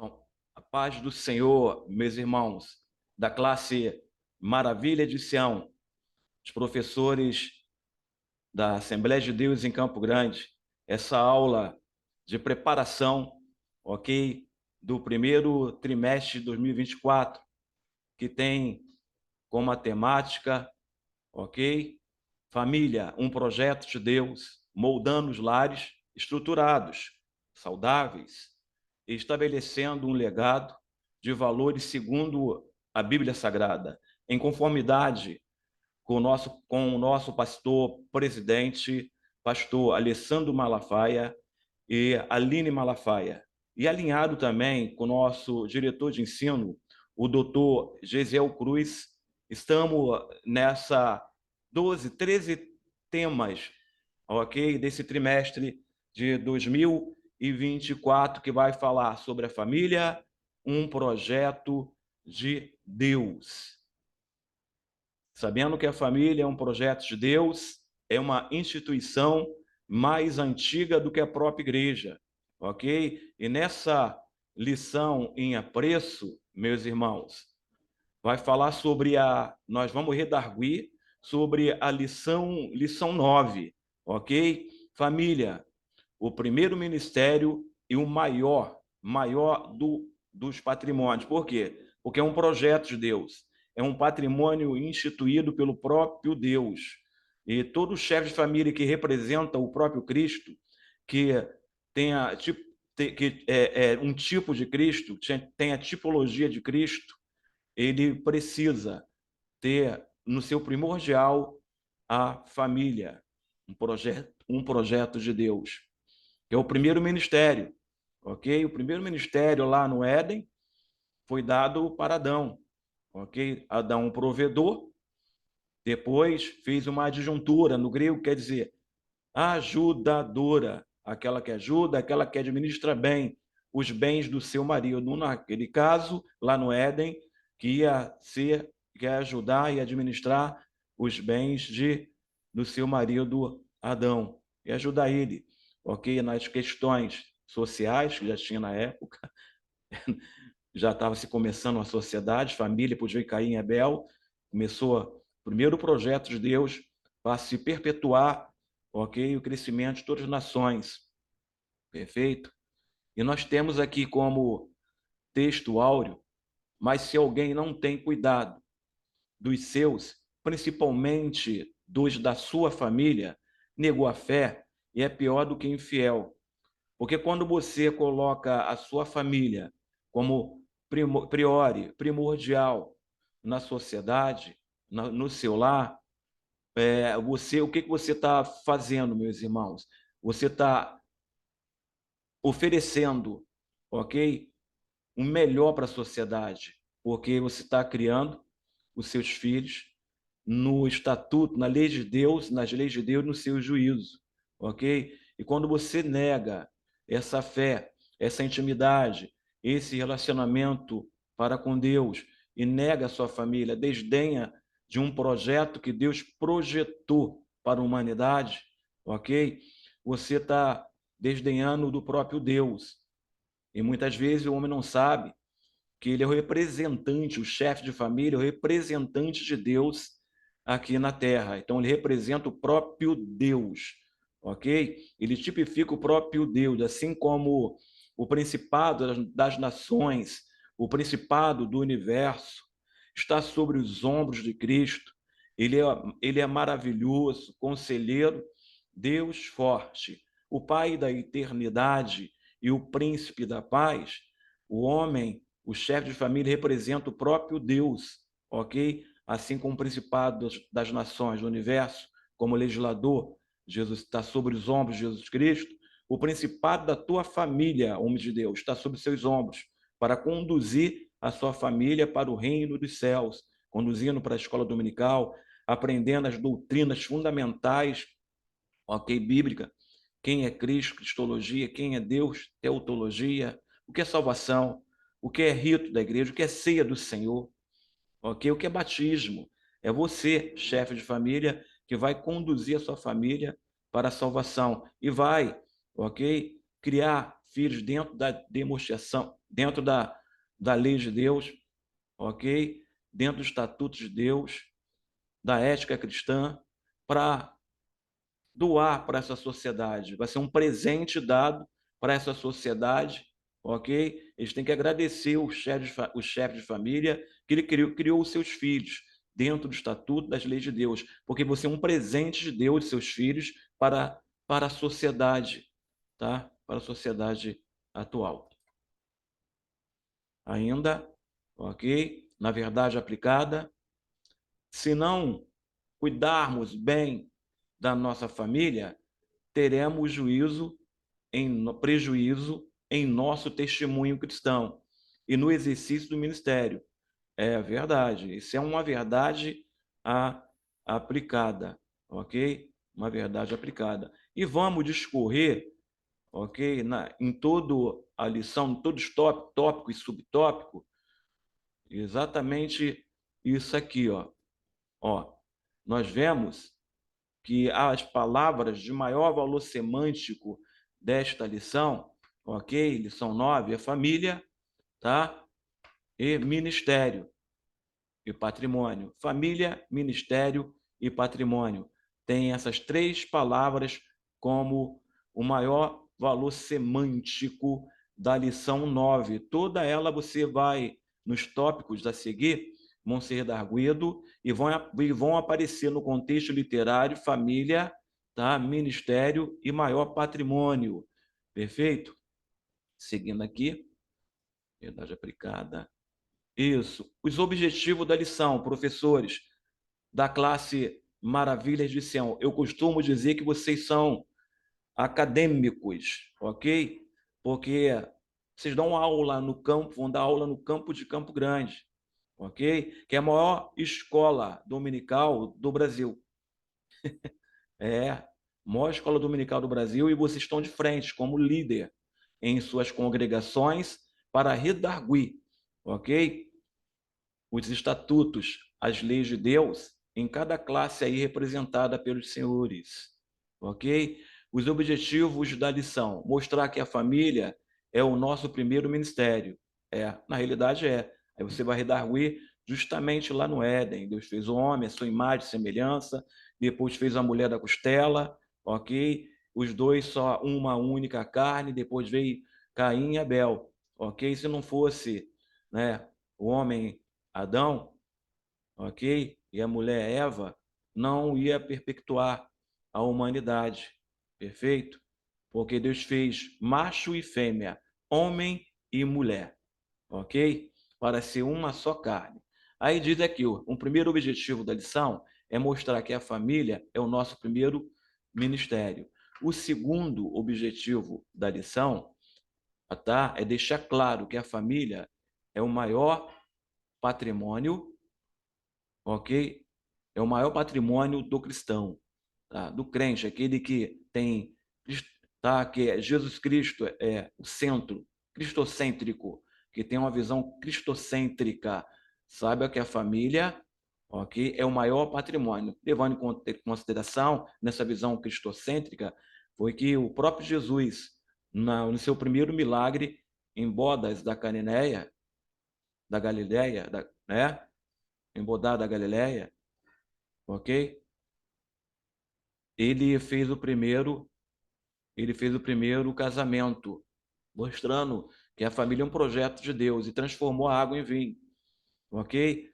Então, a paz do Senhor, meus irmãos, da classe Maravilha de Sião, os professores da Assembleia de Deus em Campo Grande, essa aula de preparação, ok, do primeiro trimestre de 2024, que tem como a temática, ok, família, um projeto de Deus, moldando os lares estruturados, saudáveis, e estabelecendo um legado de valores segundo a Bíblia Sagrada, em conformidade com o nosso pastor presidente, pastor Alessandro Malafaia e Aline Malafaia, e alinhado também com o nosso diretor de ensino, o doutor Gesiel Cruz. Estamos nessa 12, 13 temas, ok, desse trimestre de 2024, que vai falar sobre a família, um projeto de Deus. Sabendo que a família é um projeto de Deus, é uma instituição mais antiga do que a própria igreja, ok? E nessa lição em apreço, meus irmãos, vai falar sobre nós vamos redarguir sobre a lição 9, ok? Família, o primeiro ministério e o maior dos patrimônios. Por quê? Porque é um projeto de Deus, é um patrimônio instituído pelo próprio Deus. E todo chefe de família que representa o próprio Cristo, que tenha que é um tipo de Cristo, tem a tipologia de Cristo, ele precisa ter no seu primordial a família, um projeto de Deus, que é o primeiro ministério, ok? O primeiro ministério lá no Éden foi dado para Adão, ok? Adão, um provedor, depois fez uma adjuntura, no grego quer dizer ajudadora, aquela que ajuda, aquela que administra bem os bens do seu marido. Naquele caso, lá no Éden, que ia ajudar e administrar os bens do seu marido Adão, e ajudar ele, ok? Nas questões sociais que já tinha na época, já estava se começando a sociedade, família, podia cair em Abel, começou o primeiro projeto de Deus para se perpetuar, ok? O crescimento de todas as nações, perfeito? E nós temos aqui como texto áureo, mas se alguém não tem cuidado dos seus, principalmente dos da sua família, negou a fé e é pior do que infiel. Porque quando você coloca a sua família como primordial na sociedade, no seu lar, o que você está fazendo, meus irmãos? Você está oferecendo, ok, o melhor para a sociedade, porque você está criando os seus filhos no estatuto, na lei de Deus, nas leis de Deus, no seu juízo, ok? E quando você nega essa fé, essa intimidade, esse relacionamento para com Deus e nega a sua família, desdenha de um projeto que Deus projetou para a humanidade, ok? Você está desdenhando do próprio Deus. E muitas vezes o homem não sabe que ele é o representante, o chefe de família, o representante de Deus aqui na Terra. Então, ele representa o próprio Deus, ok? Ele tipifica o próprio Deus, assim como o principado das nações, o principado do universo, está sobre os ombros de Cristo. Ele é maravilhoso, conselheiro, Deus forte, o Pai da eternidade e o príncipe da paz. O homem, o chefe de família, representa o próprio Deus, ok? Assim como o principado das nações do universo, como legislador, Jesus está sobre os ombros de Jesus Cristo. O principado da tua família, homem de Deus, está sobre seus ombros, para conduzir a sua família para o reino dos céus, conduzindo para a escola dominical, aprendendo as doutrinas fundamentais, ok, bíblica, quem é Cristo, cristologia, quem é Deus, teotologia, o que é salvação, o que é rito da igreja, o que é ceia do Senhor, ok? O que é batismo? É você, chefe de família, que vai conduzir a sua família para a salvação e vai, ok? Criar filhos dentro da dentro da lei de Deus, ok? Dentro do estatuto de Deus, da ética cristã, para doar para essa sociedade. Vai ser um presente dado para essa sociedade, ok? Eles têm que agradecer o chefe de família que ele criou os seus filhos dentro do estatuto das leis de Deus, porque você é um presente de Deus, de seus filhos, para a sociedade, tá? Para a sociedade atual. Ainda, ok? Na verdade aplicada, se não cuidarmos bem da nossa família, teremos prejuízo em nosso testemunho cristão e no exercício do ministério. É verdade, isso é uma verdade aplicada, ok? Uma verdade aplicada. E vamos discorrer, ok? Em toda a lição, em todos os tópico e subtópico, exatamente isso aqui, ó. Ó, nós vemos que as palavras de maior valor semântico desta lição, ok? Lição 9, é família, tá? E ministério e patrimônio. Família, ministério e patrimônio. Tem essas três palavras como o maior valor semântico da lição 9. Toda ela você vai, nos tópicos a seguir, vão ser redarguidos e vão aparecer no contexto literário, família, tá? Ministério e maior patrimônio. Perfeito? Seguindo aqui, verdade aplicada. Isso. Os objetivos da lição, professores da classe Maravilhas de Sião. Eu costumo dizer que vocês são acadêmicos, ok? Porque vocês dão aula no campo, vão dar aula no campo de Campo Grande, ok? Que é a maior escola dominical do Brasil. É a maior escola dominical do Brasil e vocês estão de frente como líder em suas congregações para redarguir, ok? Os estatutos, as leis de Deus, em cada classe aí representada pelos senhores, ok? Os objetivos da lição, mostrar que a família é o nosso primeiro ministério. Na realidade é. Aí você vai redarguir justamente lá no Éden. Deus fez o homem, a sua imagem e semelhança, depois fez a mulher da costela, ok? Os dois só uma única carne, depois veio Caim e Abel, ok? Se não fosse, né, o homem Adão, ok? E a mulher Eva, não ia perpetuar a humanidade, perfeito? Porque Deus fez macho e fêmea, homem e mulher, ok? Para ser uma só carne. Aí diz aqui, o primeiro objetivo da lição é mostrar que a família é o nosso primeiro ministério. O segundo objetivo da lição, tá? É deixar claro que a família é o maior patrimônio, ok? É o maior patrimônio do cristão, tá? Do crente, aquele que tem, tá? Que é Jesus Cristo é o centro, cristocêntrico, que tem uma visão cristocêntrica. Saiba que a família, ok, é o maior patrimônio. Levando em consideração, nessa visão cristocêntrica, foi que o próprio Jesus, no seu primeiro milagre em Bodas da Galileia, né? Em Bodá da Galileia, ok? Ele fez o primeiro, ele fez o primeiro casamento, mostrando que a família é um projeto de Deus e transformou a água em vinho, ok?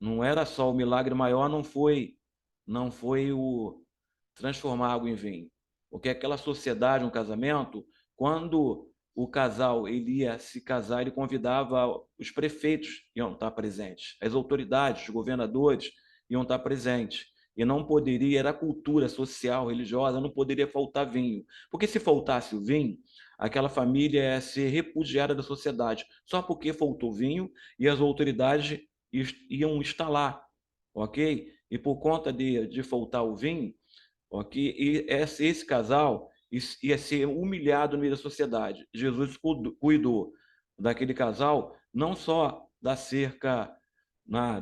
Não era só o milagre maior, não foi o transformar a água em vinho, porque aquela sociedade, um casamento, quando o casal ele ia se casar, ele convidava os prefeitos iam estar presentes, as autoridades, os governadores iam estar presentes. E não poderia, era cultura social, religiosa, não poderia faltar vinho. Porque se faltasse o vinho, aquela família ia ser repudiada da sociedade, só porque faltou vinho e as autoridades iam estar lá, ok? E por conta de faltar o vinho, ok? E esse casal ia ser humilhado no meio da sociedade. Jesus cuidou daquele casal, não só da cerca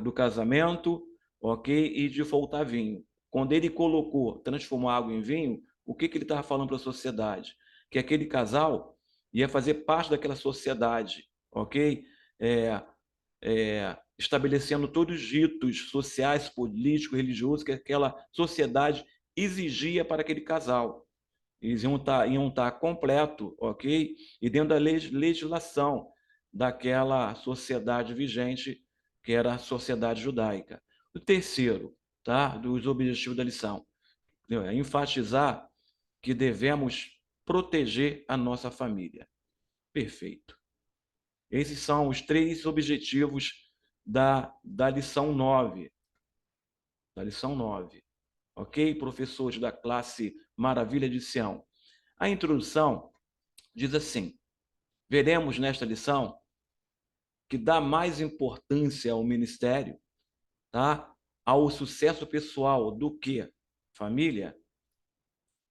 do casamento, ok? E de faltar vinho. Quando ele transformou água em vinho, o que ele estava falando para a sociedade? Que aquele casal ia fazer parte daquela sociedade, ok? Estabelecendo todos os ritos sociais, políticos, religiosos que aquela sociedade exigia para aquele casal. Eles iam estar completo, ok? E dentro da legislação daquela sociedade vigente, que era a sociedade judaica. O terceiro, tá? Dos objetivos da lição, é enfatizar que devemos proteger a nossa família. Perfeito. Esses são os 3 objetivos da lição 9. Da lição 9. Ok, professores da classe Maravilha de Sião? A introdução diz assim: veremos nesta lição que dá mais importância ao ministério, tá? Ao sucesso pessoal do que família,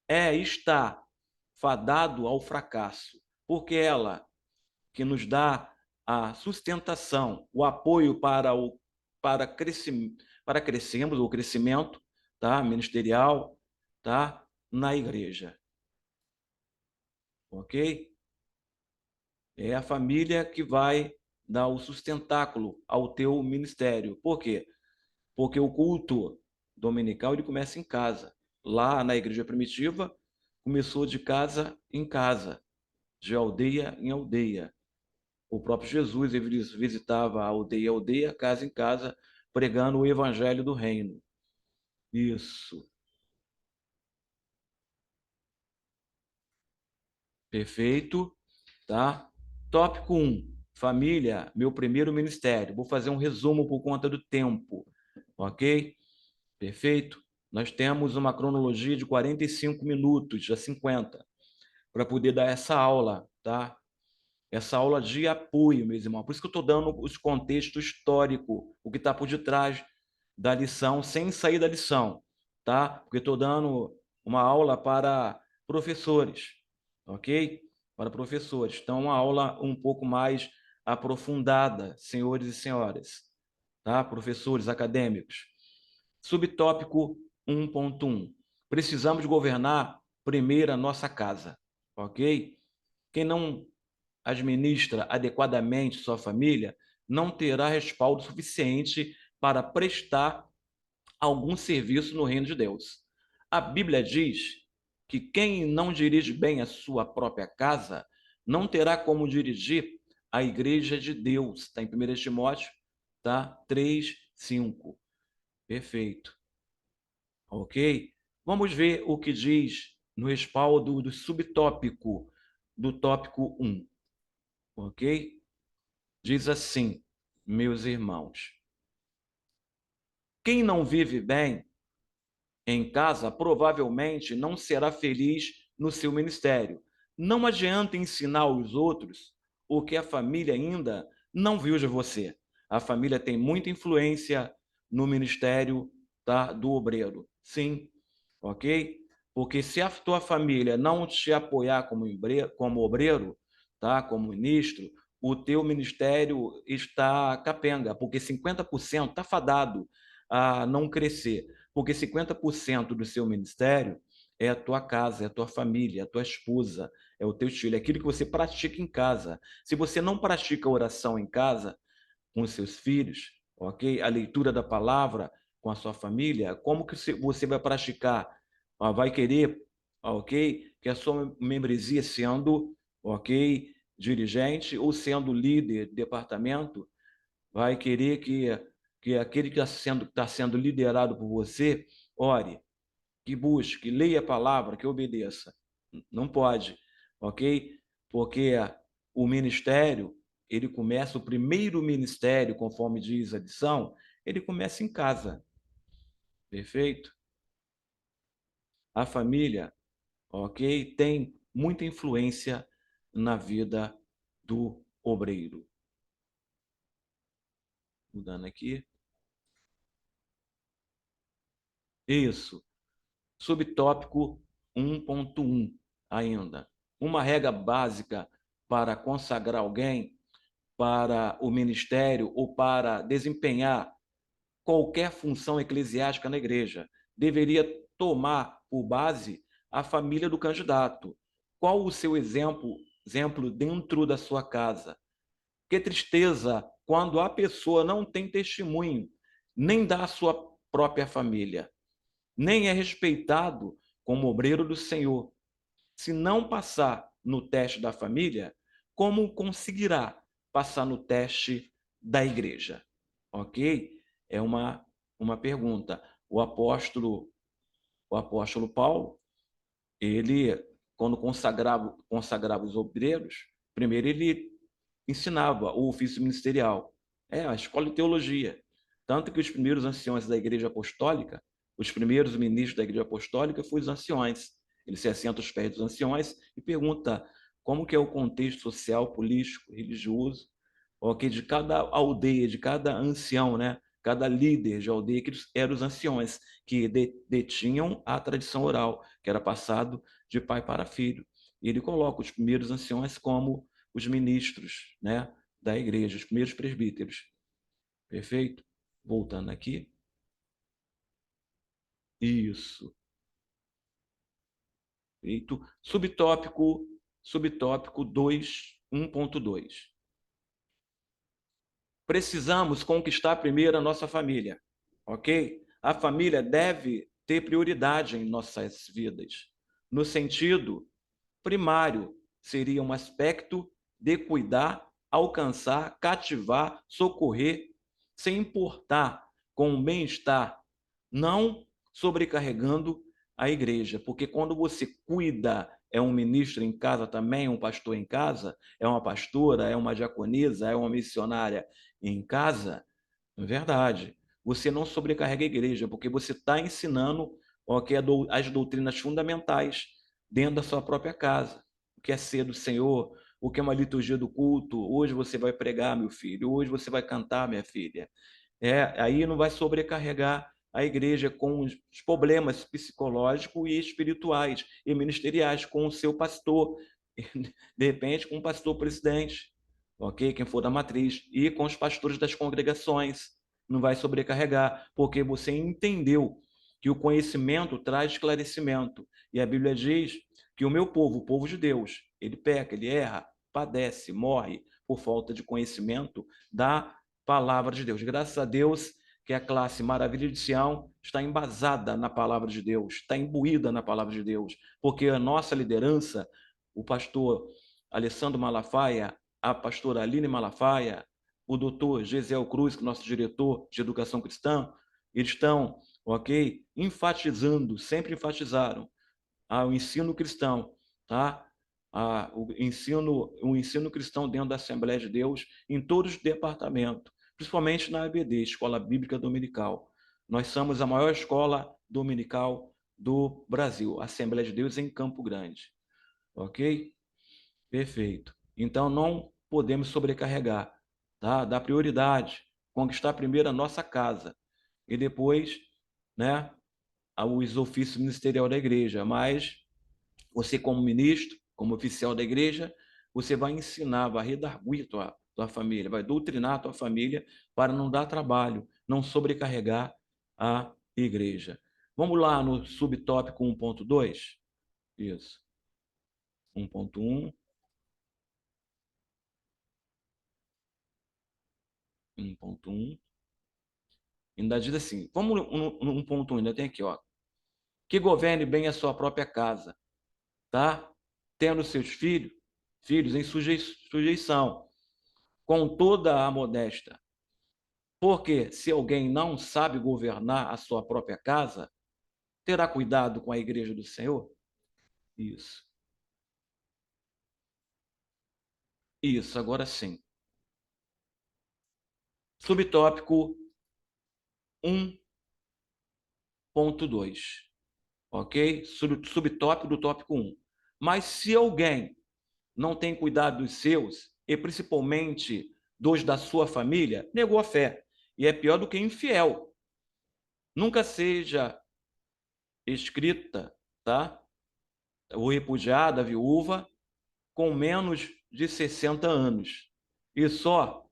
está fadado ao fracasso, porque ela que nos dá a sustentação, o apoio para crescermos, o crescimento, tá? Ministerial, tá? Na igreja. Ok? É a família que vai dar o sustentáculo ao teu ministério. Por quê? Porque o culto dominical ele começa em casa. Lá na igreja primitiva, começou de casa em casa, de aldeia em aldeia. O próprio Jesus ele visitava a aldeia em aldeia, casa em casa, pregando o evangelho do reino. Isso. Perfeito, tá? Tópico 1, família, meu primeiro ministério. Vou fazer um resumo por conta do tempo, ok? Perfeito? Nós temos uma cronologia de 45 minutos a 50 para poder dar essa aula, tá? Essa aula de apoio, meus irmãos. Por isso que eu estou dando os contextos históricos, o que está por detrás da lição, sem sair da lição, tá? Porque estou dando uma aula para professores, ok? Para professores. Então, uma aula um pouco mais aprofundada, senhores e senhoras, tá? Professores acadêmicos. Subtópico 1.1. Precisamos governar primeiro a nossa casa, ok? Quem não administra adequadamente sua família não terá respaldo suficiente para prestar algum serviço no reino de Deus. A Bíblia diz que quem não dirige bem a sua própria casa não terá como dirigir a igreja de Deus. Está em 1 Timóteo, tá? 3, 5. Perfeito. Ok? Vamos ver o que diz no respaldo do subtópico do tópico 1. Ok? Diz assim, meus irmãos: quem não vive bem em casa provavelmente não será feliz no seu ministério. Não adianta ensinar aos outros o que a família ainda não viu de você. A família tem muita influência no ministério, tá, do obreiro. Sim, ok? Porque se a tua família não te apoiar como obreiro, tá, como ministro, o teu ministério está capenga, porque 50% está fadado a não crescer, porque 50% do seu ministério é a tua casa, é a tua família, é a tua esposa, é o teu filho, é aquilo que você pratica em casa. Se você não pratica oração em casa com os seus filhos, ok? A leitura da palavra com a sua família, como que você vai praticar? Vai querer, ok? Que a sua membresia sendo, ok? Dirigente ou sendo líder de departamento, vai querer que aquele que está sendo liderado por você, ore, que busque, leia a palavra, que obedeça. Não pode, ok? Porque o ministério, ele começa, o primeiro ministério, conforme diz a lição, ele começa em casa. Perfeito? A família, ok? Tem muita influência na vida do obreiro. Mudando aqui. Isso. Subtópico 1.1 ainda. Uma regra básica para consagrar alguém para o ministério ou para desempenhar qualquer função eclesiástica na igreja deveria tomar por base a família do candidato. Qual o seu exemplo dentro da sua casa? Que tristeza quando a pessoa não tem testemunho, nem da sua própria família, nem é respeitado como obreiro do Senhor. Se não passar no teste da família, como conseguirá passar no teste da igreja? Ok? É uma pergunta. O apóstolo Paulo, ele, quando consagrava os obreiros, primeiro ele ensinava o ofício ministerial, a escola de teologia. Tanto que os primeiros anciões da igreja apostólica, os primeiros ministros da igreja apostólica foram os anciões. Ele se assenta aos pés dos anciões e pergunta como que é o contexto social, político, religioso, ok, de cada aldeia, de cada ancião, né? Cada líder de aldeia, que eram os anciões, que detinham a tradição oral, que era passado de pai para filho. E ele coloca os primeiros anciões como os ministros, né, da igreja, os primeiros presbíteros. Perfeito? Voltando aqui. Isso. Perfeito. Subtópico 2, 1.2. Precisamos conquistar primeiro a nossa família, ok? A família deve ter prioridade em nossas vidas, no sentido primário, seria um aspecto de cuidar, alcançar, cativar, socorrer, sem importar com o bem-estar, não sobrecarregando a igreja, porque quando você cuida, é um ministro em casa também, um pastor em casa, é uma pastora, é uma diaconisa, é uma missionária em casa, é verdade. Você não sobrecarrega a igreja, porque você está ensinando as doutrinas fundamentais dentro da sua própria casa. O que é ser do Senhor, o que é uma liturgia do culto. Hoje você vai pregar, meu filho. Hoje você vai cantar, minha filha. Aí não vai sobrecarregar a igreja com os problemas psicológicos e espirituais e ministeriais com o seu pastor, de repente com o pastor presidente, ok? Quem for da matriz, e com os pastores das congregações. Não vai sobrecarregar, porque você entendeu que o conhecimento traz esclarecimento. E a Bíblia diz que o povo de Deus, ele peca, ele erra, padece, morre por falta de conhecimento da palavra de Deus. Graças a Deus que a classe Maravilha de Sião está embasada na palavra de Deus, está imbuída na palavra de Deus, porque a nossa liderança, o pastor Alessandro Malafaia, a pastora Aline Malafaia, o doutor Gesiel Cruz, que é nosso diretor de educação cristã, eles estão, ok, enfatizando, sempre enfatizaram o ensino cristão, tá? O ensino cristão dentro da Assembleia de Deus em todos os departamentos, principalmente na ABD, Escola Bíblica Dominical. Nós somos a maior escola dominical do Brasil, Assembleia de Deus em Campo Grande. Ok? Perfeito. Então não podemos sobrecarregar, tá? Dar prioridade, conquistar primeiro a nossa casa e depois, né, os ofícios ministerial da igreja, mas você, como ministro, como oficial da igreja, você vai ensinar, vai redarguir tua família, vai doutrinar a tua família para não dar trabalho, não sobrecarregar a igreja. Vamos lá no subtópico 1.2? Isso. 1.1, 1.1. Ainda diz assim, vamos no 1.1, ainda tem aqui, ó. Que governe bem a sua própria casa, tá? Tendo seus filhos em sujeição, com toda a modéstia. Porque se alguém não sabe governar a sua própria casa, terá cuidado com a igreja do Senhor? Isso. Isso, agora sim. Subtópico 1.2. Ok? Subtópico do tópico 1. Mas se alguém não tem cuidado dos seus, e principalmente dos da sua família, negou a fé. E é pior do que infiel. Nunca seja escrita, tá? Ou repudiada, viúva, com menos de 60 anos. E só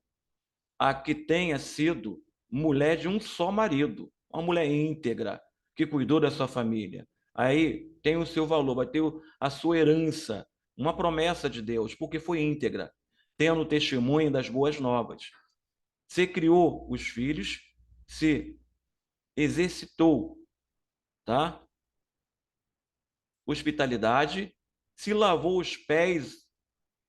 a que tenha sido mulher de um só marido, uma mulher íntegra, que cuidou da sua família. Aí tem o seu valor, vai ter a sua herança, uma promessa de Deus, porque foi íntegra. tendo testemunho das boas novas. Se criou os filhos, se exercitou, tá? Hospitalidade, se lavou os pés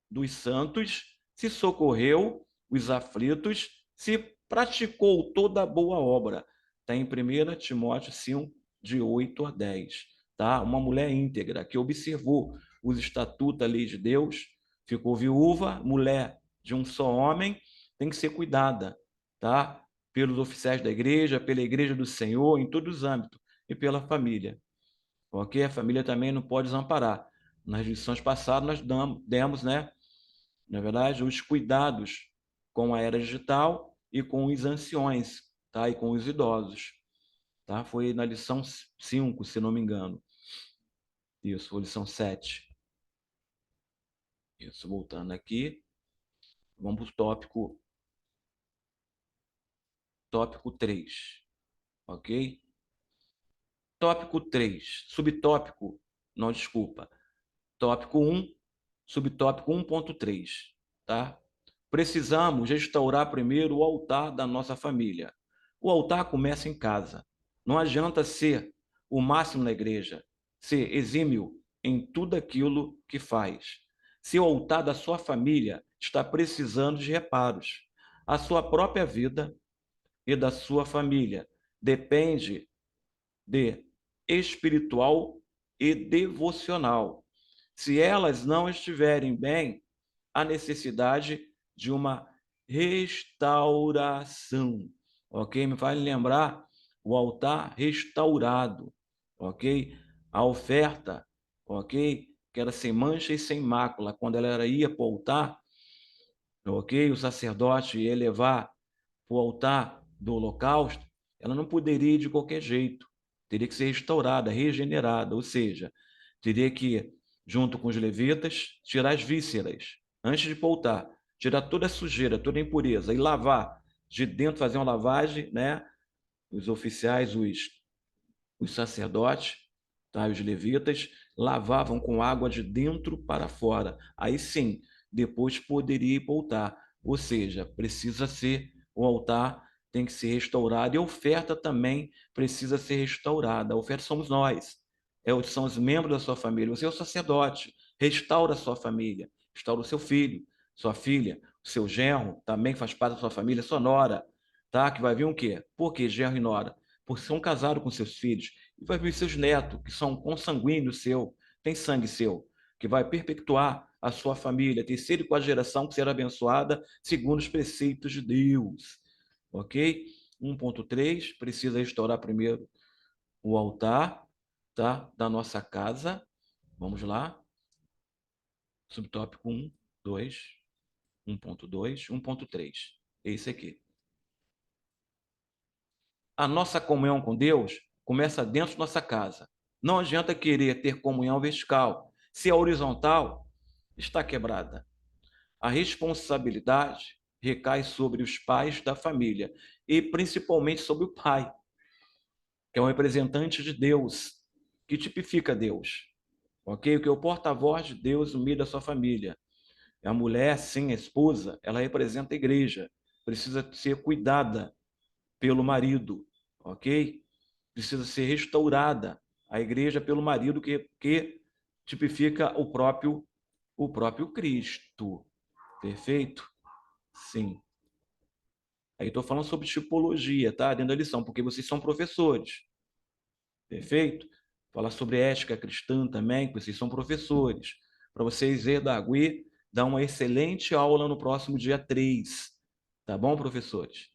dos santos, se socorreu os aflitos, se praticou toda boa obra. Está em 1 Timóteo 5, de 8 a 10. Tá? Uma mulher íntegra que observou os estatutos da lei de Deus, ficou viúva, mulher de um só homem, tem que ser cuidada, tá? Pelos oficiais da igreja, pela igreja do Senhor, em todos os âmbitos, e pela família. Ok? A família também não pode desamparar. Nas lições passadas, nós demos, né, na verdade, os cuidados com a era digital e com os anciões, tá? E com os idosos. Tá? Foi na lição 5, se não me engano. Isso, foi lição 7. Isso, voltando aqui, vamos para o tópico 3, ok? Tópico 3, subtópico, não, desculpa, tópico 1, subtópico 1.3, tá? Precisamos restaurar primeiro o altar da nossa família. O altar começa em casa. Não adianta ser o máximo na igreja, ser exímio em tudo aquilo que faz. Se o altar da sua família está precisando de reparos, a sua própria vida e da sua família depende de espiritual e devocional. Se elas não estiverem bem, há necessidade de uma restauração, ok? Me faz lembrar o altar restaurado, ok? A oferta, ok? Que era sem mancha e sem mácula. Quando ela ia para o altar, ok? O sacerdote ia levar para o altar do holocausto, ela não poderia ir de qualquer jeito. Teria que ser restaurada, regenerada, ou seja, teria que, junto com os levitas, tirar as vísceras, antes de voltar, tirar toda a sujeira, toda a impureza e lavar de dentro, fazer uma lavagem, né? Os oficiais, os sacerdotes, tá? Os levitas, lavavam com água de dentro para fora. Aí sim, depois poderia ir para o altar. Ou seja, precisa ser, o altar tem que ser restaurado e a oferta também precisa ser restaurada. A oferta somos nós, são os membros da sua família. Você é o sacerdote, restaura a sua família, restaura o seu filho, sua filha, o seu genro, também faz parte da sua família, sua nora, tá? Que vai vir o quê? Por que genro e nora? Porque são casados com seus filhos, e vai vir seus netos, que são consanguíneos seu, tem sangue seu, que vai perpetuar a sua família, terceira e quarta geração que será abençoada segundo os preceitos de Deus. Ok? 1.3, precisa restaurar primeiro o altar, tá? Da nossa casa. Vamos lá. Subtópico 1, 2, 1.2, 1.3. Esse aqui. A nossa comunhão com Deus começa dentro da nossa casa. Não adianta querer ter comunhão vertical, se a horizontal está quebrada. A responsabilidade recai sobre os pais da família e principalmente sobre o pai, que é o representante de Deus, que tipifica Deus. Ok? O que é o porta-voz de Deus no meio da sua família. A mulher, sim, a esposa, ela representa a igreja, precisa ser cuidada pelo marido, ok? Precisa ser restaurada a igreja pelo marido que tipifica o próprio Cristo. Perfeito? Sim. Aí estou falando sobre tipologia, tá? Dentro da lição, porque vocês são professores. Perfeito? Falar sobre ética cristã também, porque vocês são professores. Para vocês, Edagui, dar uma excelente aula no próximo dia 3. Tá bom, professores?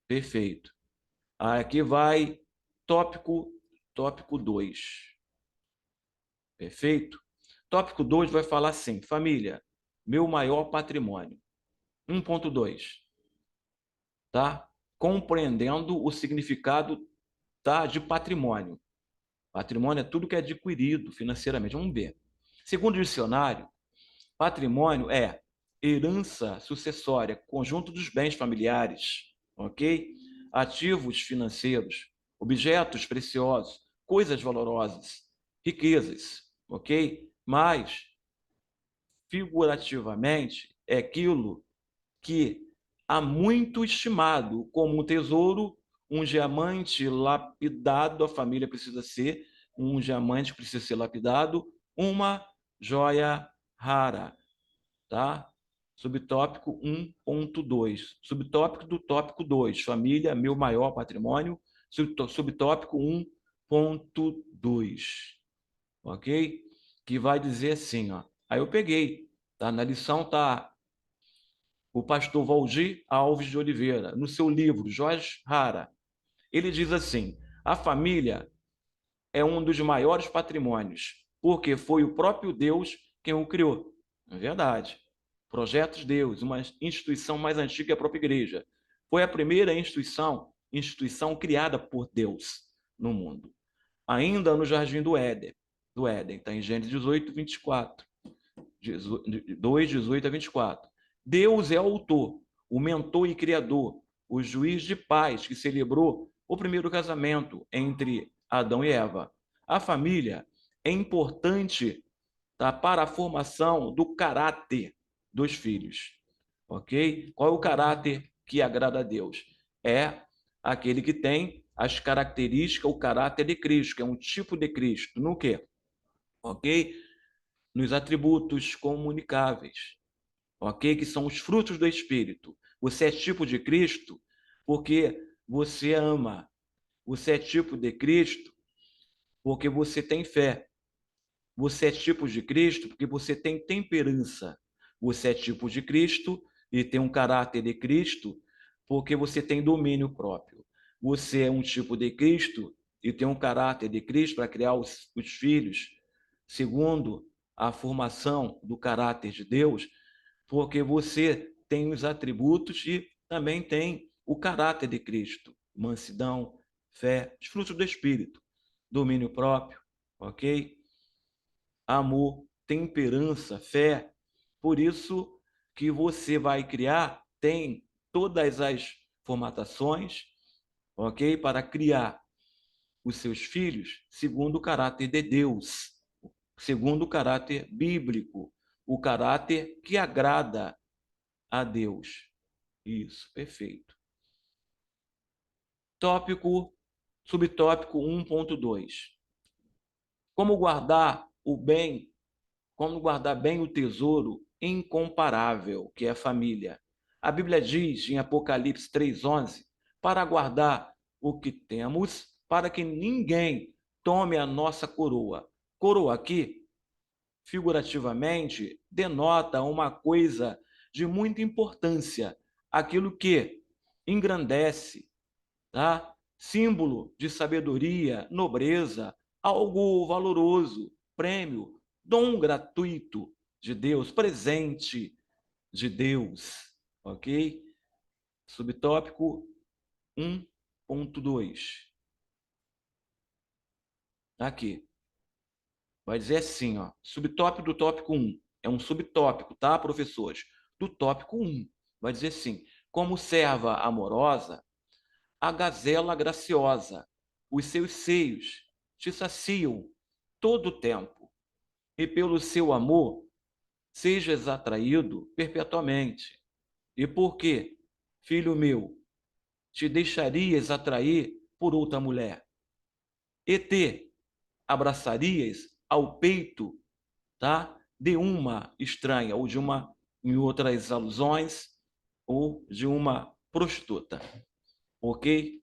Perfeito. Aqui vai tópico, tópico 2. Perfeito? Tópico 2 vai falar assim: família, meu maior patrimônio. 1.2, tá? Compreendendo o significado, tá, de patrimônio. Patrimônio é tudo que é adquirido financeiramente. Vamos ver. Segundo o dicionário, patrimônio é herança sucessória, conjunto dos bens familiares, ok? Ativos financeiros, objetos preciosos, coisas valorosas, riquezas, ok? Mas figurativamente, é aquilo que há muito estimado como um tesouro, um diamante lapidado, a família precisa ser um diamante precisa ser lapidado, uma joia rara, tá? Subtópico 1.2. Subtópico do tópico 2, família, meu maior patrimônio. Subtópico 1.2, ok? Que vai dizer assim, ó. Aí eu peguei, tá? Na lição tá o pastor Valdir Alves de Oliveira, no seu livro Joias Rara. Ele diz assim: a família é um dos maiores patrimônios, porque foi o próprio Deus quem o criou. É verdade. Projetos Deus, uma instituição mais antiga que a própria igreja. Foi a primeira instituição criada por Deus no mundo. Ainda no Jardim do Éden, está em Gênesis 18, 24. 2, 18 a 24. Deus é o autor, o mentor e criador, o juiz de paz que celebrou o primeiro casamento entre Adão e Eva. A família é importante, tá, para a formação do caráter dos filhos. Ok? Qual é o caráter que agrada a Deus? É aquele que tem as características, o caráter de Cristo, que é um tipo de Cristo. No quê? Ok? Nos atributos comunicáveis, ok? Que são os frutos do Espírito. Você é tipo de Cristo porque você ama. Você é tipo de Cristo porque você tem fé. Você é tipo de Cristo porque você tem temperança. Você é tipo de Cristo e tem um caráter de Cristo porque você tem domínio próprio. Você é um tipo de Cristo e tem um caráter de Cristo para criar os filhos, segundo a formação do caráter de Deus, porque você tem os atributos e também tem o caráter de Cristo: mansidão, fé, os frutos do Espírito, domínio próprio, ok? Amor, temperança, fé. Por isso que você vai criar, tem todas as formatações, ok? Para criar os seus filhos segundo o caráter de Deus, segundo o caráter bíblico, o caráter que agrada a Deus. Isso, perfeito. Tópico, subtópico 1.2. Como guardar o bem, como guardar bem o tesouro incomparável, que é a família. A Bíblia diz em Apocalipse 3:11, para guardar o que temos, para que ninguém tome a nossa coroa. Coroa aqui, figurativamente, denota uma coisa de muita importância, aquilo que engrandece, tá? Símbolo de sabedoria, nobreza, algo valoroso, prêmio, dom gratuito de Deus, presente de Deus, ok? Subtópico 1.2. Aqui. Vai dizer assim, ó, subtópico do tópico 1. É um subtópico, tá, professores? Do tópico 1. Vai dizer assim: como serva amorosa, a gazela graciosa, os seus seios te saciam todo o tempo, e pelo seu amor sejas atraído perpetuamente. E por quê, filho meu, te deixarias atrair por outra mulher? E te abraçarias ao peito, tá? De uma estranha, ou de uma, em outras alusões, ou de uma prostituta, ok?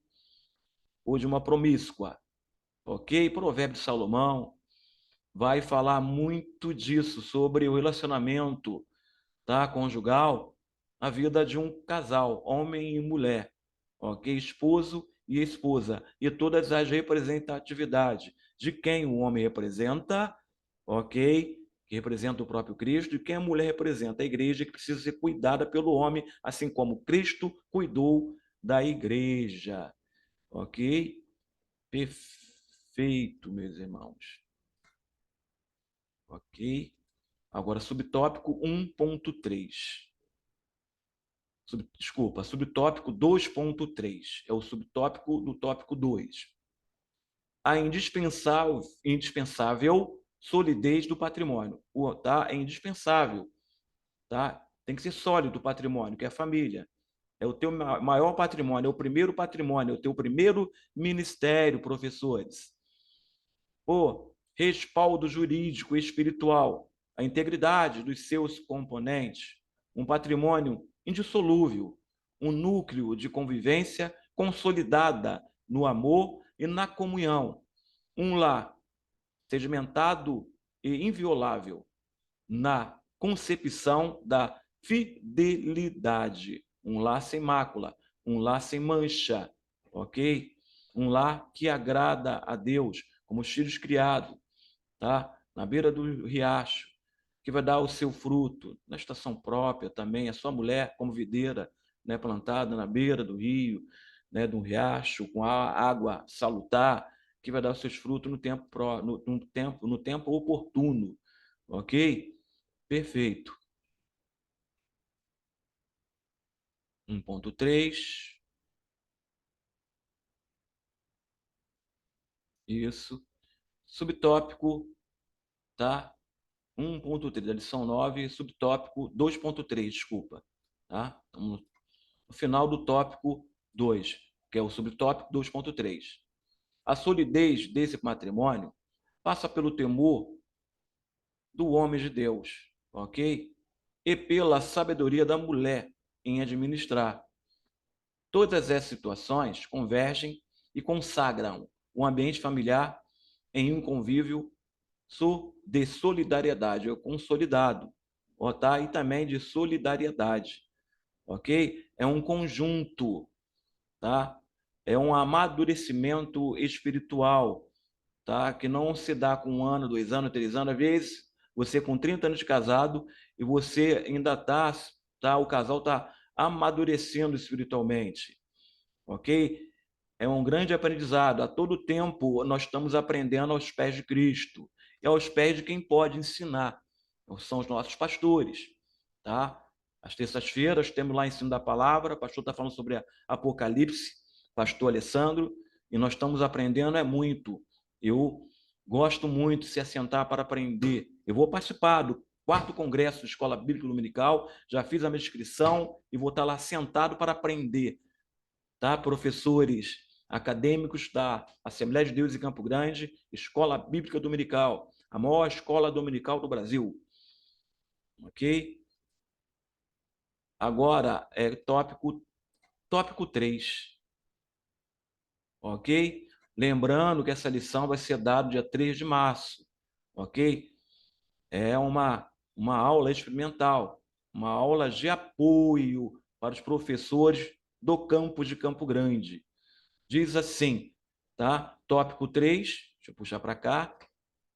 Ou de uma promíscua, ok? Provérbio de Salomão vai falar muito disso, sobre o relacionamento, tá, conjugal, na vida de um casal, homem e mulher, ok? Esposo e esposa, e todas as representatividades de quem o homem representa, ok? Que representa o próprio Cristo, e quem a mulher representa, a igreja, que precisa ser cuidada pelo homem, assim como Cristo cuidou da igreja, ok? Perfeito, meus irmãos, ok? Agora, subtópico 1.3. Desculpa, subtópico 2.3. É o subtópico do tópico 2. A indispensável solidez do patrimônio. Tá? É indispensável tá? Tem que ser sólido o patrimônio, que é a família. É o teu maior patrimônio, é o primeiro patrimônio, é o teu primeiro ministério, professores. O respaldo jurídico e espiritual, a integridade dos seus componentes, um patrimônio indissolúvel, um núcleo de convivência consolidada no amor e na comunhão, um lar sedimentado e inviolável na concepção da fidelidade, um lar sem mácula, um lar sem mancha, ok? Um lar que agrada a Deus, como os filhos criados, tá? Na beira do riacho, que vai dar o seu fruto na estação própria também, a sua mulher como videira, né, plantada na beira do rio, né, de um riacho com água salutar, que vai dar os seus frutos no tempo no tempo oportuno, ok? Perfeito. 1.3. Isso. Subtópico, tá? 1.3, da lição 9, subtópico 2.3, desculpa. Tá? No final do tópico 2, que é o subtópico 2.3. A solidez desse matrimônio passa pelo temor do homem de Deus, ok? E pela sabedoria da mulher em administrar. Todas essas situações convergem e consagram o ambiente familiar em um convívio de solidariedade, consolidado, tá? E também de solidariedade, ok? É um conjunto, tá? É um amadurecimento espiritual, tá? Que não se dá com 1 ano, 2 anos, 3 anos, às vezes você com 30 anos de casado e você ainda tá? O casal tá amadurecendo espiritualmente, ok? É um grande aprendizado. A todo tempo nós estamos aprendendo aos pés de Cristo e aos pés de quem pode ensinar. São os nossos pastores, tá? Às terças-feiras temos lá ensino da palavra, o pastor está falando sobre Apocalipse, pastor Alessandro, e nós estamos aprendendo muito. Eu gosto muito de se assentar para aprender. Eu vou participar do 4º Congresso de Escola Bíblica Dominical, já fiz a minha inscrição e vou estar lá sentado para aprender, tá? Professores acadêmicos da Assembleia de Deus em Campo Grande, Escola Bíblica Dominical, a maior escola dominical do Brasil, ok? Agora é tópico 3, ok? Lembrando que essa lição vai ser dada dia 3 de março, ok? É uma aula experimental, uma aula de apoio para os professores do campus de Campo Grande. Diz assim, tá? Tópico 3, deixa eu puxar para cá.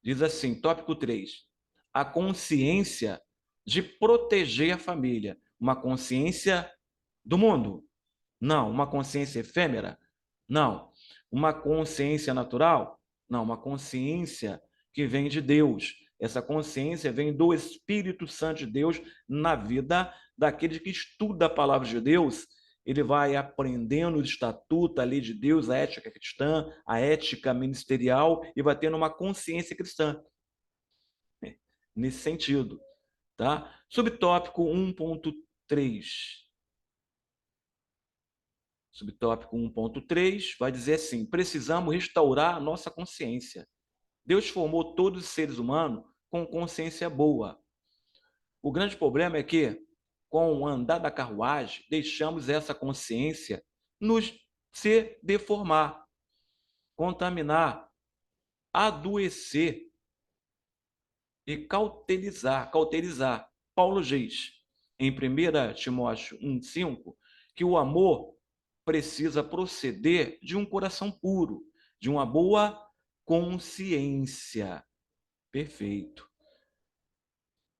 Diz assim, tópico 3. A consciência de proteger a família. Uma consciência do mundo? Não. Uma consciência efêmera? Não. Uma consciência natural? Não. Uma consciência que vem de Deus. Essa consciência vem do Espírito Santo de Deus na vida daquele que estuda a palavra de Deus. Ele vai aprendendo o estatuto, a lei de Deus, a ética cristã, a ética ministerial e vai tendo uma consciência cristã nesse sentido, tá? Subtópico 1.3. Subtópico 1.3 vai dizer assim: precisamos restaurar a nossa consciência. Deus formou todos os seres humanos com consciência boa. O grande problema é que, com o andar da carruagem, deixamos essa consciência nos se deformar, contaminar, adoecer e cauterizar. Paulo diz em 1 Timóteo 1,5 que o amor precisa proceder de um coração puro, de uma boa consciência. Perfeito.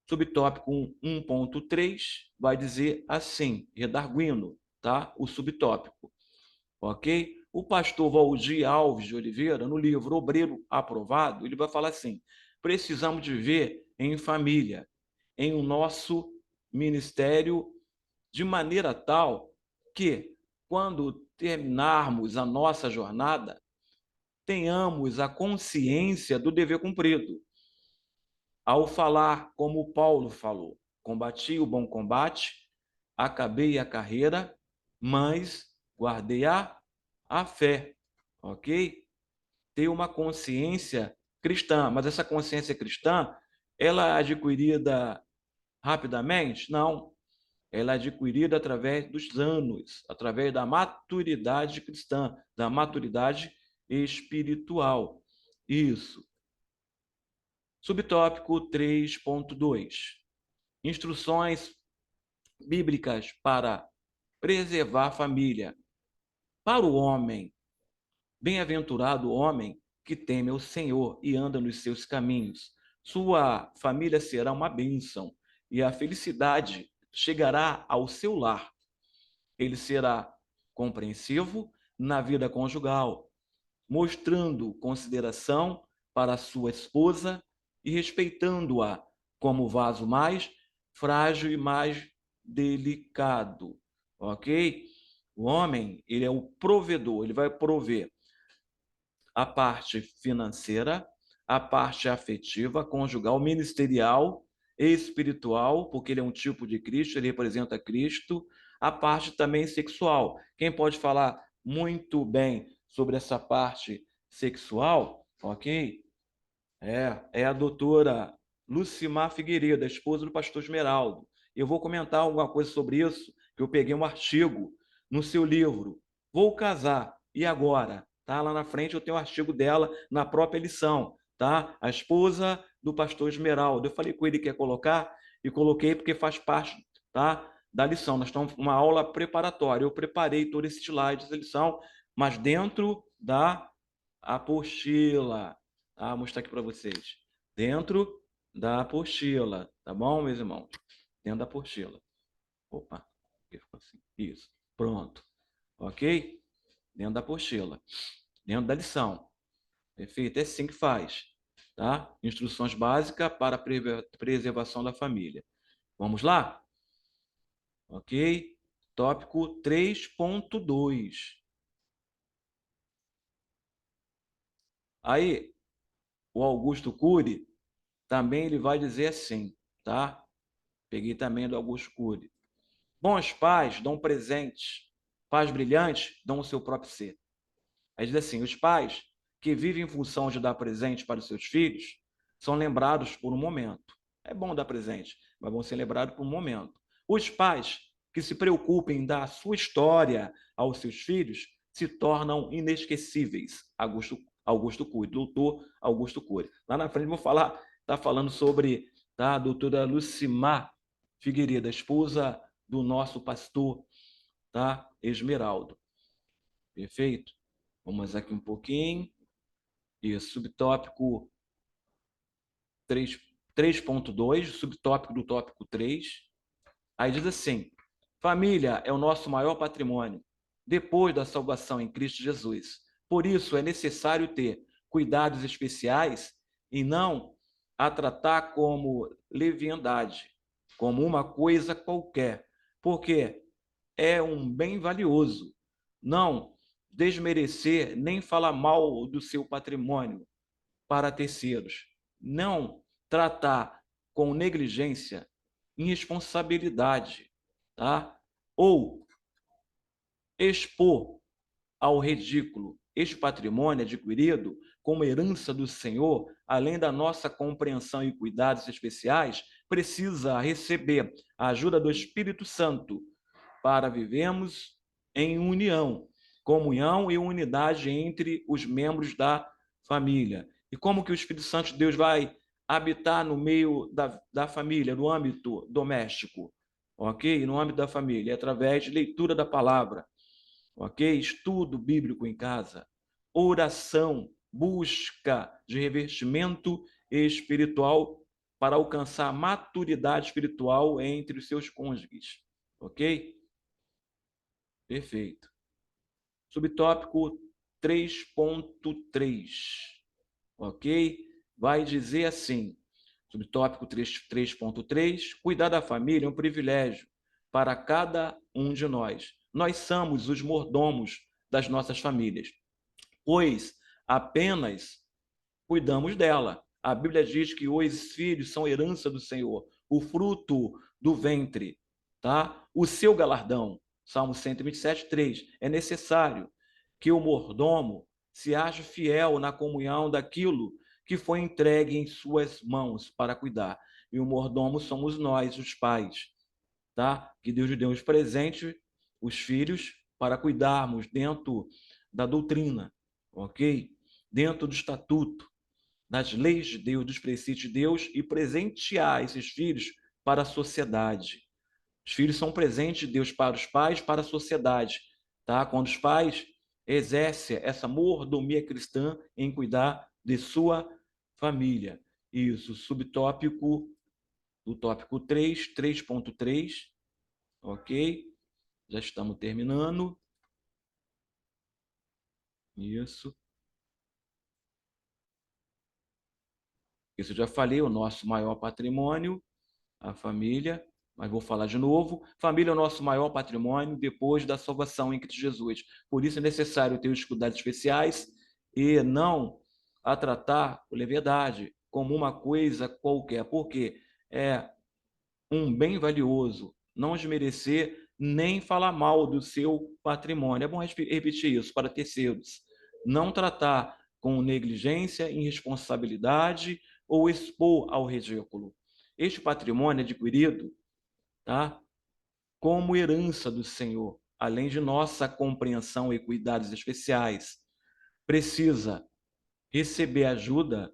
Subtópico 1.3 vai dizer assim, redarguindo, tá? O subtópico, ok? O pastor Valdir Alves de Oliveira, no livro Obreiro Aprovado, ele vai falar assim: precisamos de viver em família, em o nosso ministério, de maneira tal que, quando terminarmos a nossa jornada, tenhamos a consciência do dever cumprido. Ao falar como Paulo falou, combati o bom combate, acabei a carreira, mas guardei a fé, ok? Ter uma consciência cristã, mas essa consciência cristã, ela é adquirida rapidamente? Não. Ela é adquirida através dos anos, através da maturidade cristã, da maturidade espiritual. Isso. Subtópico 3.2. Instruções bíblicas para preservar a família. Para o homem, bem-aventurado o homem que teme o Senhor e anda nos seus caminhos. Sua família será uma bênção e a felicidade chegará ao seu lar. Ele será compreensivo na vida conjugal, mostrando consideração para sua esposa e respeitando-a como vaso mais frágil e mais delicado, ok? O homem, ele é o provedor, ele vai prover a parte financeira, a parte afetiva, conjugal, ministerial, espiritual, porque ele é um tipo de Cristo, ele representa Cristo, a parte também sexual. Quem pode falar muito bem sobre essa parte sexual, ok? É a doutora Lucimar Figueiredo, a esposa do pastor Esmeraldo. Eu vou comentar alguma coisa sobre isso, que eu peguei um artigo no seu livro. Vou casar, e agora? Tá? Lá na frente eu tenho um artigo dela na própria lição. Tá? A esposa do pastor Esmeraldo. Eu falei com ele que ia colocar, e coloquei porque faz parte, tá, da lição. Nós estamos uma aula preparatória. Eu preparei todo esse slide dessa lição, mas dentro da apostila. Tá? Vou mostrar aqui para vocês. Dentro da apostila, tá bom, meus irmãos? Dentro da apostila. Opa, ficou assim. Isso. Pronto. Ok? Dentro da apostila. Dentro da lição. Perfeito? É assim que faz. Tá? Instruções básicas para a preservação da família. Vamos lá? Ok? Tópico 3.2. Aí, o Augusto Cury também ele vai dizer assim, tá? Peguei também do Augusto Cury. Bons pais dão presentes, pais brilhantes dão o seu próprio ser. Aí diz assim, os pais que vivem em função de dar presente para os seus filhos são lembrados por um momento. É bom dar presente, mas vão ser lembrados por um momento. Os pais que se preocupem em dar a sua história aos seus filhos se tornam inesquecíveis. Augusto Cury, doutor Augusto Cury. Lá na frente vou falar, tá falando sobre, tá, a doutora Lucimar Figueiredo, esposa do nosso pastor, tá, Esmeraldo. Perfeito? Vamos aqui um pouquinho. Isso, subtópico 3.2, subtópico do tópico 3. Aí diz assim, família é o nosso maior patrimônio, depois da salvação em Cristo Jesus. Por isso, é necessário ter cuidados especiais e não a tratar como leviandade, como uma coisa qualquer, porque é um bem valioso. Não desmerecer nem falar mal do seu patrimônio para terceiros. Não tratar com negligência, irresponsabilidade, tá? Ou expor ao ridículo este patrimônio adquirido como herança do Senhor, além da nossa compreensão e cuidados especiais, precisa receber a ajuda do Espírito Santo para vivermos em união, comunhão e unidade entre os membros da família. E como que o Espírito Santo de Deus vai habitar no meio da família, no âmbito doméstico, ok? No âmbito da família, através de leitura da palavra, ok? Estudo bíblico em casa, oração, busca de revestimento espiritual para alcançar maturidade espiritual entre os seus cônjuges, ok? Perfeito. Subtópico 3.3, ok? Vai dizer assim, subtópico 3.3, cuidar da família é um privilégio para cada um de nós. Nós somos os mordomos das nossas famílias, pois apenas cuidamos dela. A Bíblia diz que os filhos são herança do Senhor, o fruto do ventre, tá? O seu galardão. Salmo 127, 3. É necessário que o mordomo se ache fiel na comunhão daquilo que foi entregue em suas mãos para cuidar. E o mordomo somos nós, os pais, tá? Que Deus deu os presentes, os filhos, para cuidarmos dentro da doutrina, ok? Dentro do estatuto, das leis de Deus, dos preceitos de Deus e presentear esses filhos para a sociedade. Os filhos são presentes de Deus para os pais, para a sociedade, tá? Quando os pais exercem essa mordomia cristã em cuidar de sua família. Isso, subtópico do tópico 3, 3.3, ok? Já estamos terminando. Isso. Isso eu já falei, o nosso maior patrimônio, a família, mas vou falar de novo. Família é o nosso maior patrimônio depois da salvação em Cristo Jesus. Por isso é necessário ter os cuidados especiais e não a tratar com leviandade, como uma coisa qualquer, porque é um bem valioso, não desmerecer nem falar mal do seu patrimônio. É bom repetir isso para terceiros. Não tratar com negligência, irresponsabilidade ou expor ao ridículo. Este patrimônio adquirido, tá, como herança do Senhor, além de nossa compreensão e cuidados especiais, precisa receber ajuda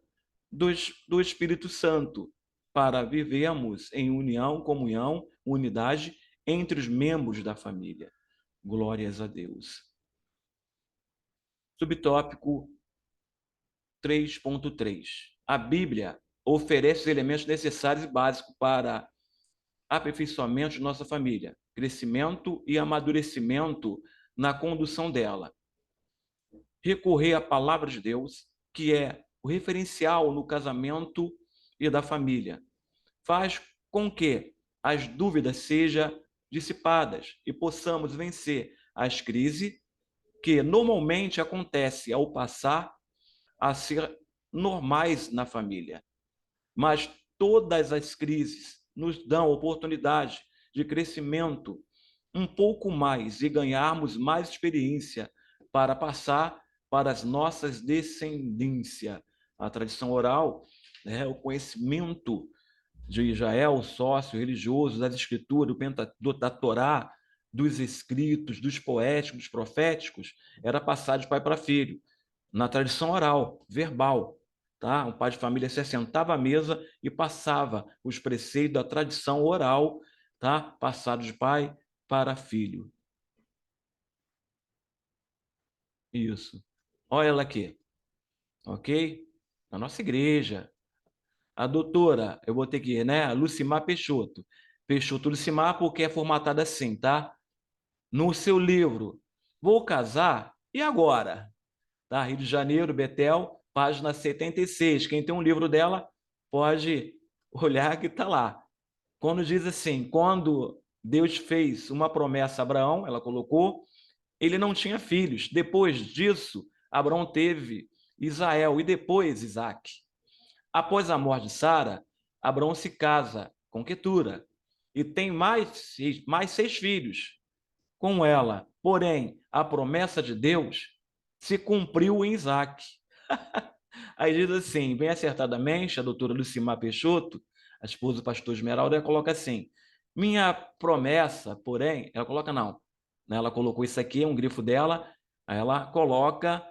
do Espírito Santo para vivermos em união, comunhão, unidade entre os membros da família. Glórias a Deus. Subtópico 3.3. A Bíblia oferece os elementos necessários e básicos para aperfeiçoamento de nossa família, crescimento e amadurecimento na condução dela. Recorrer à palavra de Deus, que é o referencial no casamento e da família, faz com que as dúvidas sejam dissipadas e possamos vencer as crises que normalmente acontecem ao passar a ser normais na família. Mas todas as crises nos dão oportunidade de crescimento um pouco mais e ganharmos mais experiência para passar para as nossas descendências. A tradição oral, né, o conhecimento de Israel, sócio religioso, das escrituras, da Torá, dos escritos, dos poéticos, dos proféticos, era passado de pai para filho, na tradição oral, verbal. Tá? Um pai de família se assentava à mesa e passava os preceitos da tradição oral, tá? Passado de pai para filho. Isso. Olha ela aqui, ok? Na nossa igreja, a doutora, eu vou ter que ir, né? Lucimar Peixoto. Peixoto Lucimar, porque é formatada assim, tá? No seu livro, Vou Casar, e agora? Tá? Rio de Janeiro, Betel, página 76. Quem tem um livro dela, pode olhar que está lá. Quando diz assim, quando Deus fez uma promessa a Abraão, ela colocou, ele não tinha filhos. Depois disso, Abraão teve Israel e depois Isaac. Após a morte de Sara, Abraão se casa com Quetura e tem mais 6 filhos com ela. Porém, a promessa de Deus se cumpriu em Isaac. Aí diz assim, bem acertadamente, a doutora Lucimar Peixoto, a esposa do pastor Esmeralda, ela coloca assim, minha promessa, porém, ela coloca não, né? Ela colocou isso aqui, um grifo dela, aí ela coloca,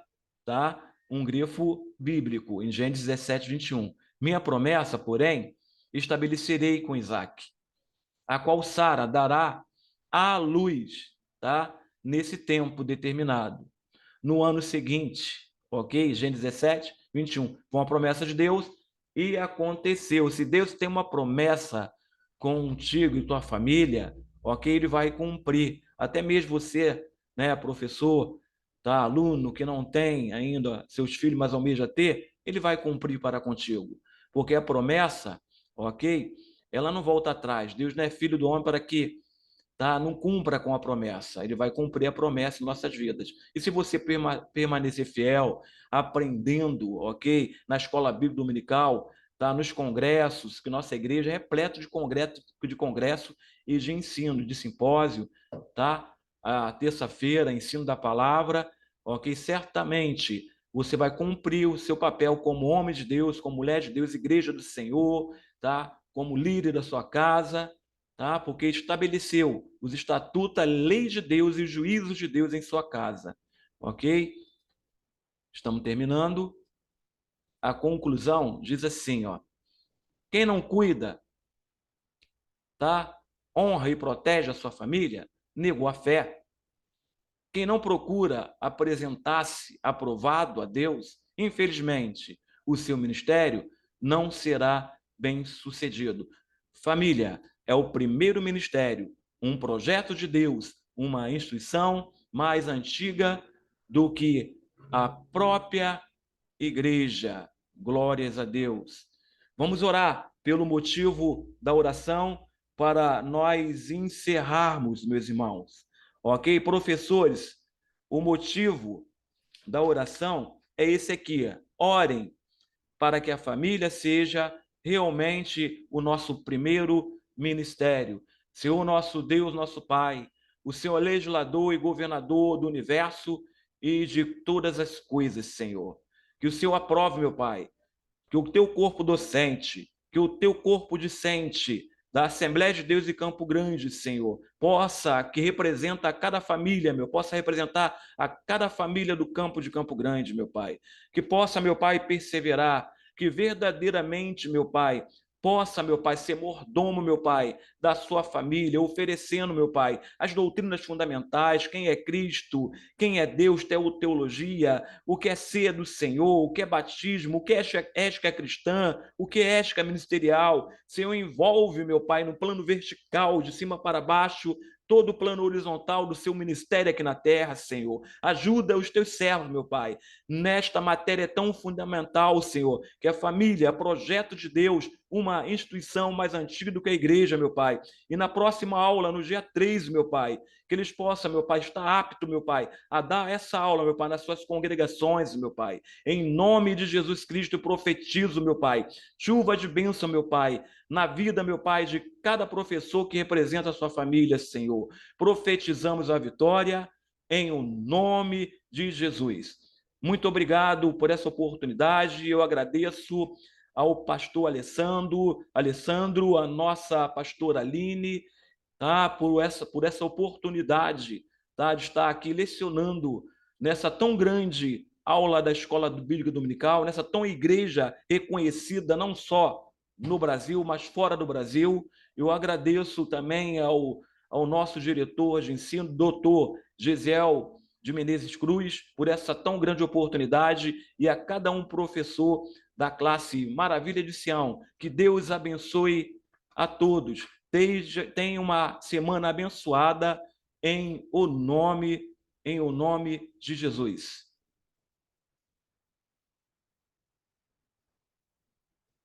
tá? Um grifo bíblico, em Gênesis 17, 21. Minha promessa, porém, estabelecerei com Isaac, a qual Sara dará à luz, tá? Nesse tempo determinado. No ano seguinte, ok? Gênesis 17, 21. Foi uma promessa de Deus e aconteceu. Se Deus tem uma promessa contigo e tua família, ok? Ele vai cumprir. Até mesmo você, né, professor, tá, aluno que não tem ainda seus filhos, mas almeja ter, ele vai cumprir para contigo. Porque a promessa, ok? Ela não volta atrás. Deus não é filho do homem para que tá? Não cumpra com a promessa. Ele vai cumprir a promessa em nossas vidas. E se você permanecer fiel, aprendendo, ok? Na escola bíblica dominical, tá? Nos congressos, que nossa igreja é repleta de congresso e de ensino, de simpósio, tá? A terça-feira, ensino da palavra, ok? Certamente você vai cumprir o seu papel como homem de Deus, como mulher de Deus, igreja do Senhor, tá? Como líder da sua casa, tá? Porque estabeleceu os estatutos, a lei de Deus e os juízos de Deus em sua casa, ok? Estamos terminando. A conclusão diz assim, ó: quem não cuida, tá? Honra e protege a sua família, negou a fé. Quem não procura apresentar-se aprovado a Deus, infelizmente, o seu ministério não será bem-sucedido. Família é o primeiro ministério, um projeto de Deus, uma instituição mais antiga do que a própria igreja. Glórias a Deus. Vamos orar pelo motivo da oração para nós encerrarmos, meus irmãos. Ok? Professores, o motivo da oração é esse aqui. Orem para que a família seja realmente o nosso primeiro ministério. Senhor, nosso Deus, nosso Pai, o Senhor legislador e governador do universo e de todas as coisas, Senhor. Que o Senhor aprove, meu Pai, que o teu corpo docente, que o teu corpo discente da Assembleia de Deus de Campo Grande, Senhor, possa, que representa a cada família, meu, possa representar a cada família do campo de Campo Grande, meu Pai. Que possa, meu Pai, perseverar, que verdadeiramente, meu Pai, possa, meu Pai, ser mordomo, meu Pai, da sua família, oferecendo, meu Pai, as doutrinas fundamentais, quem é Cristo, quem é Deus, teologia, o que é ser do Senhor, o que é batismo, o que é ética cristã, o que é ética ministerial. Senhor, envolve, meu Pai, no plano vertical, de cima para baixo, todo o plano horizontal do seu ministério aqui na terra, Senhor. Ajuda os teus servos, meu Pai, nesta matéria tão fundamental, Senhor, que a família, projeto de Deus, uma instituição mais antiga do que a igreja, meu Pai. E na próxima aula, no dia 3, meu Pai, que eles possam, meu Pai, estar apto, meu Pai, a dar essa aula, meu Pai, nas suas congregações, meu Pai. Em nome de Jesus Cristo, eu profetizo, meu Pai, chuva de bênção, meu Pai, na vida, meu Pai, de cada professor que representa a sua família, Senhor. Profetizamos a vitória em o nome de Jesus. Muito obrigado por essa oportunidade. Eu agradeço ao pastor Alessandro, a nossa pastora Aline, tá? Por essa oportunidade, tá? De estar aqui lecionando nessa tão grande aula da Escola Bíblica Dominical, nessa tão igreja reconhecida não só no Brasil, mas fora do Brasil. Eu agradeço também ao nosso diretor de ensino, doutor Gesiel de Menezes Cruz, por essa tão grande oportunidade, e a cada um professor da classe Maravilha de Sião. Que Deus abençoe a todos. Tenha uma semana abençoada em o nome de Jesus.